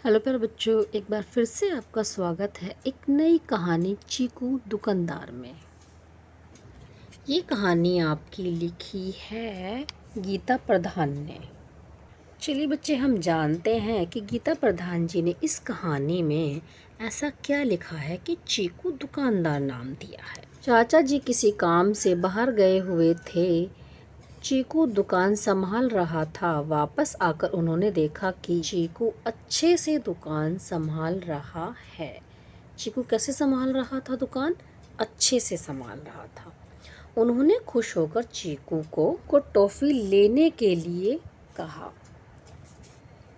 Hello प्यारे बच्चों, एक बार फिर से आपका स्वागत है एक नई कहानी चीकू दुकानदार में। ये कहानी आपकी लिखी है गीता प्रधान ने। चलिए बच्चे, हम जानते हैं कि गीता प्रधान जी ने इस कहानी में ऐसा क्या लिखा है कि चीकू दुकानदार नाम दिया है। चाचा जी किसी काम से बाहर गए हुए थे। चीकू दुकान संभाल रहा था। वापस आकर उन्होंने देखा कि चीकू अच्छे से दुकान संभाल रहा है। चीकू कैसे संभाल रहा था दुकान? अच्छे से संभाल रहा था। उन्होंने खुश होकर चीकू को टॉफ़ी लेने के लिए कहा।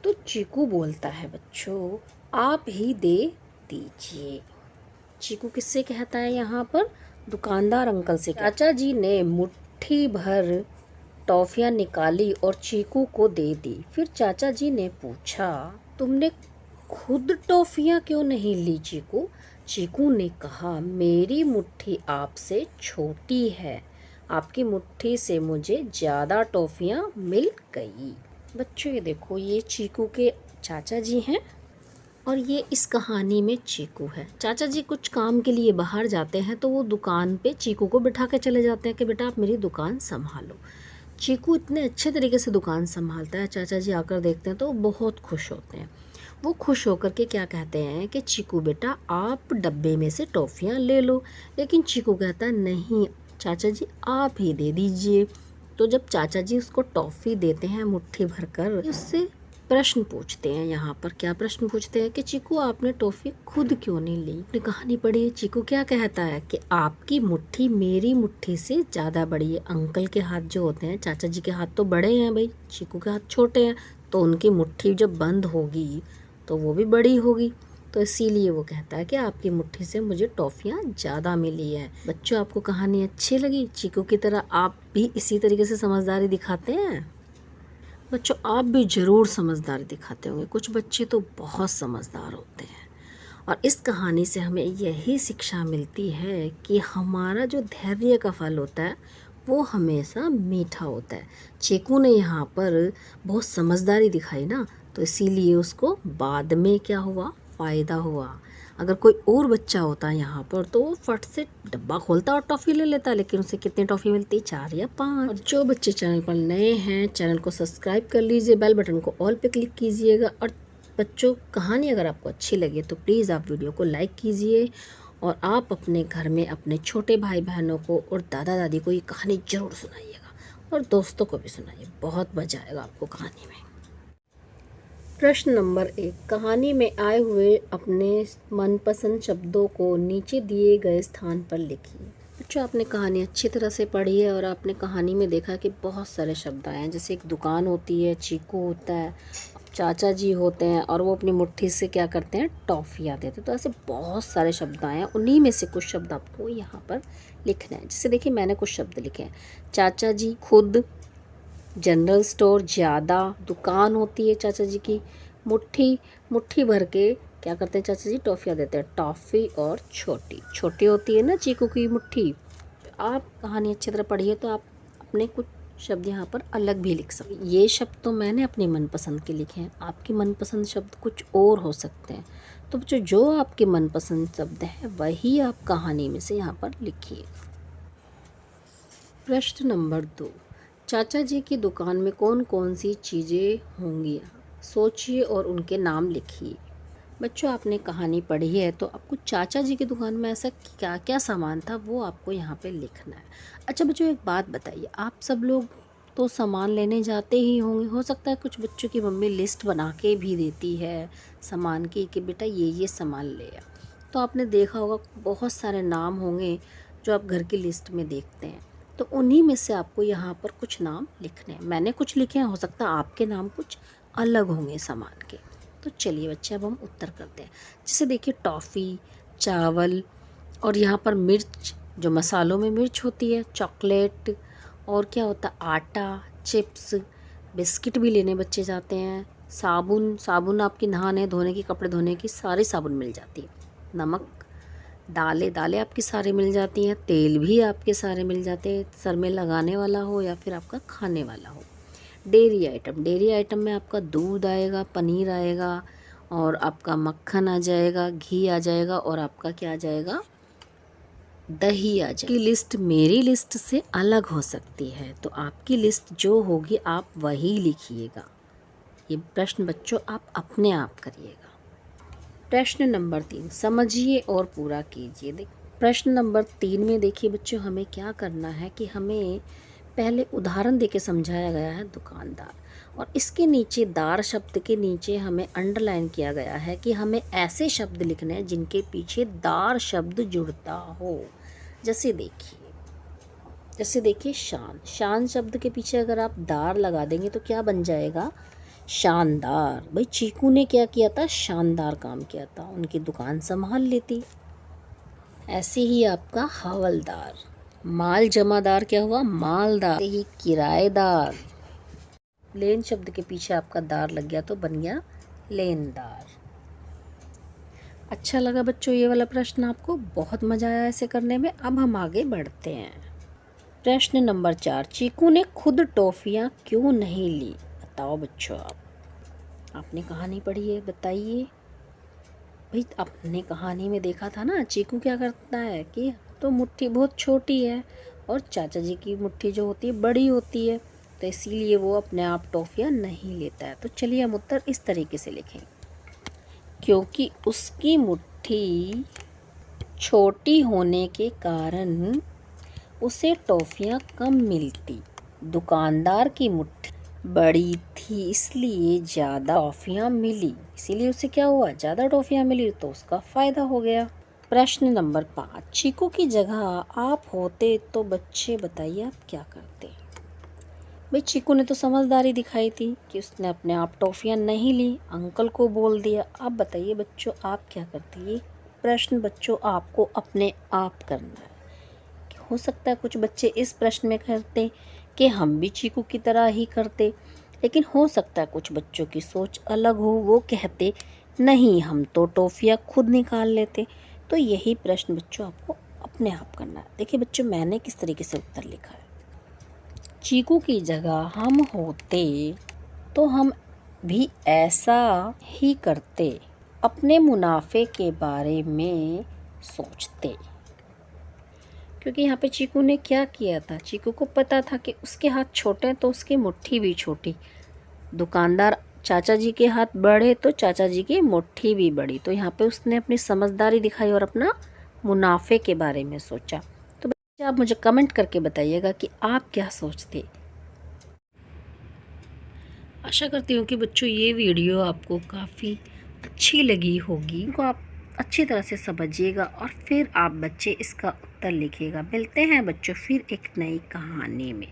तो चीकू बोलता है बच्चों, आप ही दे दीजिए। चीकू किससे कहता है यहाँ पर? दुकानदार अंकल से। चाचा जी ने मुट्ठी भर टॉफियाँ निकाली और चीकू को दे दी। फिर चाचा जी ने पूछा, तुमने खुद टॉफियाँ क्यों नहीं ली चीकू? चीकू ने कहा, मेरी मुट्ठी आपसे छोटी है, आपकी मुट्ठी से मुझे ज़्यादा टॉफियाँ मिल गई। बच्चों ये देखो, ये चीकू के चाचा जी हैं और ये इस कहानी में चीकू है। चाचा जी कुछ काम के लिए बाहर जाते हैं तो वो दुकान पे चीकू को बिठा के चले जाते हैं कि बेटा आप मेरी दुकान संभालो। चीकू इतने अच्छे तरीके से दुकान संभालता है, चाचा जी आकर देखते हैं तो बहुत खुश होते हैं। वो खुश होकर के क्या कहते हैं कि चीकू बेटा आप डब्बे में से टॉफ़ियाँ ले लो। लेकिन चीकू कहता है नहीं चाचा जी, आप ही दे दीजिए। तो जब चाचा जी उसको टॉफ़ी देते हैं मुट्ठी भर कर, उससे प्रश्न पूछते हैं। यहाँ पर क्या प्रश्न पूछते हैं कि चीकू आपने टॉफ़ी खुद क्यों नहीं ली? अपनी कहानी पढ़िए। चीकू क्या कहता है कि आपकी मुट्ठी मेरी मुट्ठी से ज़्यादा बड़ी है। अंकल के हाथ जो होते हैं, चाचा जी के हाथ तो बड़े हैं भाई, चीकू के हाथ छोटे हैं, तो उनकी मुट्ठी जब बंद होगी तो वो भी बड़ी होगी। तो इसीलिए वो कहता है कि आपकी मुट्ठी से मुझे टॉफ़ियाँ ज़्यादा मिली है। बच्चों आपको कहानी अच्छी लगी? चीकू की तरह आप भी इसी तरीके से समझदारी दिखाते हैं? बच्चों आप भी ज़रूर समझदारी दिखाते होंगे। कुछ बच्चे तो बहुत समझदार होते हैं। और इस कहानी से हमें यही शिक्षा मिलती है कि हमारा जो धैर्य का फल होता है वो हमेशा मीठा होता है। चीकू ने यहाँ पर बहुत समझदारी दिखाई ना, तो इसीलिए उसको बाद में क्या हुआ? फ़ायदा हुआ। अगर कोई और बच्चा होता है यहाँ पर तो वो फट से डब्बा खोलता और टॉफ़ी ले लेता, लेकिन उसे कितनी टॉफ़ी मिलती? 4 या 5। और जो बच्चे चैनल पर नए हैं, चैनल को सब्सक्राइब कर लीजिए, बेल बटन को ऑल पे क्लिक कीजिएगा। और बच्चों कहानी अगर आपको अच्छी लगे तो प्लीज़ आप वीडियो को लाइक कीजिए और आप अपने घर में अपने छोटे भाई बहनों को और दादा दादी को ये कहानी ज़रूर सुनाइएगा और दोस्तों को भी सुनाइए। बहुत मज़ा आएगा आपको कहानी में। प्रश्न नंबर 1, कहानी में आए हुए अपने मनपसंद शब्दों को नीचे दिए गए स्थान पर लिखिए। बच्चों आपने कहानी अच्छी तरह से पढ़ी है और आपने कहानी में देखा कि बहुत सारे शब्द आए हैं। जैसे एक दुकान होती है, चीकू होता है, चाचा जी होते हैं और वो अपनी मुट्ठी से क्या करते हैं? टॉफ़ियाँ देते हैं। तो ऐसे बहुत सारे शब्द आए हैं, उन्हीं में से कुछ शब्द आपको यहाँ पर लिखना है। जैसे देखिए मैंने कुछ शब्द लिखे हैं। चाचा जी, खुद, जनरल स्टोर, ज़्यादा, दुकान होती है चाचा जी की, मुट्ठी, मुट्ठी भर के क्या करते हैं चाचा जी? टॉफ़ियाँ देते हैं, टॉफ़ी, और छोटी, छोटी होती है ना चीकू की मुट्ठी। आप कहानी अच्छी तरह पढ़िए तो आप अपने कुछ शब्द यहाँ पर अलग भी लिख सकते हैं। ये शब्द तो मैंने अपनी मनपसंद के लिखे हैं, आपके मनपसंद शब्द कुछ और हो सकते हैं। तो बच्चों जो आपके मनपसंद शब्द हैं वही आप कहानी में से यहाँ पर लिखिए। प्रश्न नंबर 2, चाचा जी की दुकान में कौन कौन सी चीज़ें होंगी? सोचिए और उनके नाम लिखिए। बच्चों आपने कहानी पढ़ी है तो आपको चाचा जी की दुकान में ऐसा क्या क्या सामान था वो आपको यहाँ पे लिखना है। अच्छा बच्चों एक बात बताइए, आप सब लोग तो सामान लेने जाते ही होंगे। हो सकता है कुछ बच्चों की मम्मी लिस्ट बना के भी देती है सामान की कि बेटा ये सामान ले आ। तो आपने देखा होगा बहुत सारे नाम होंगे जो आप घर की लिस्ट में देखते हैं, तो उन्हीं में से आपको यहाँ पर कुछ नाम लिखने हैं। मैंने कुछ लिखे हैं, हो सकता है आपके नाम कुछ अलग होंगे सामान के। तो चलिए बच्चे अब हम उत्तर करते हैं। जैसे देखिए टॉफ़ी, चावल, और यहाँ पर मिर्च, जो मसालों में मिर्च होती है, चॉकलेट, और क्या होता है? आटा, चिप्स, बिस्किट भी लेने बच्चे जाते हैं, साबुन, साबुन आपकी नहाने धोने की, कपड़े धोने की सारी साबुन मिल जाती है, नमक, दालें, दालें आपकी सारी मिल जाती हैं, तेल भी आपके सारे मिल जाते हैं, सर में लगाने वाला हो या फिर आपका खाने वाला हो। डेयरी आइटम, डेयरी आइटम में आपका दूध आएगा, पनीर आएगा, और आपका मक्खन आ जाएगा, घी आ जाएगा और आपका क्या आ जाएगा, दही आ जाएगी। लिस्ट मेरी लिस्ट से अलग हो सकती है, तो आपकी लिस्ट जो होगी आप वही लिखिएगा। ये प्रश्न बच्चों आप अपने आप करिएगा। प्रश्न नंबर 3 समझिए और पूरा कीजिए। प्रश्न नंबर 3 में देखिए बच्चों, हमें क्या करना है कि हमें पहले उदाहरण देके समझाया गया है दुकानदार, और इसके नीचे दार शब्द के नीचे हमें अंडरलाइन किया गया है कि हमें ऐसे शब्द लिखने हैं जिनके पीछे दार शब्द जुड़ता हो। जैसे देखिए शान, शान शब्द के पीछे अगर आप दार लगा देंगे तो क्या बन जाएगा, शानदार। भाई चीकू ने क्या किया था, शानदार काम किया था, उनकी दुकान संभाल लेती। ऐसे ही आपका हवलदार, माल जमादार क्या हुआ, मालदार। ही किराएदार, लेन शब्द के पीछे आपका दार लग गया तो बन गया लेनदार। अच्छा लगा बच्चों ये वाला प्रश्न, आपको बहुत मज़ा आया ऐसे करने में। अब हम आगे बढ़ते हैं। प्रश्न नंबर 4 चीकू ने खुद टॉफियाँ क्यों नहीं ली। बताओ बच्चों, आपने कहानी पढ़ी है, बताइए। भाई आपने कहानी में देखा था ना, चीकू क्या करता है कि तो मुट्ठी बहुत छोटी है और चाचा जी की मुट्ठी जो होती है बड़ी होती है, तो इसीलिए वो अपने आप टॉफ़ियाँ नहीं लेता है। तो चलिए हम उत्तर इस तरीके से लिखें, क्योंकि उसकी मुट्ठी छोटी होने के कारण उसे टॉफ़ियाँ कम मिलती। दुकानदार की मुट्ठी बड़ी थी इसलिए ज़्यादा टॉफ़ियाँ मिली, इसीलिए उसे क्या हुआ, ज़्यादा टॉफ़ियाँ मिली तो उसका फ़ायदा हो गया। प्रश्न नंबर 5 चीकू की जगह आप होते तो बच्चे बताइए आप क्या करते। भाई चीकू ने तो समझदारी दिखाई थी कि उसने अपने आप टॉफ़ियाँ नहीं ली, अंकल को बोल दिया। अब बताइए बच्चों आप क्या करते। ये प्रश्न बच्चों आपको अपने आप करना है। हो सकता है कुछ बच्चे इस प्रश्न में करते कि हम भी चीकू की तरह ही करते, लेकिन हो सकता है कुछ बच्चों की सोच अलग हो, वो कहते नहीं हम तो टॉफ़ियाँ खुद निकाल लेते। तो यही प्रश्न बच्चों आपको अपने आप करना है। देखिए बच्चों मैंने किस तरीके से उत्तर लिखा है, चीकू की जगह हम होते तो हम भी ऐसा ही करते, अपने मुनाफे के बारे में सोचते। क्योंकि यहाँ पे चीकू ने क्या किया था, चीकू को पता था कि उसके हाथ छोटे हैं तो उसकी मुट्ठी भी छोटी, दुकानदार चाचा जी के हाथ बड़े तो चाचा जी की मुट्ठी भी बड़ी। तो यहाँ पे उसने अपनी समझदारी दिखाई और अपना मुनाफे के बारे में सोचा। तो बच्चे आप मुझे कमेंट करके बताइएगा कि आप क्या सोचते। आशा करती हूँ कि बच्चों ये वीडियो आपको काफ़ी अच्छी लगी होगी, को आप अच्छी तरह से समझिएगा और फिर आप बच्चे इसका उत्तर लिखिएगा। मिलते हैं बच्चों फिर एक नई कहानी में।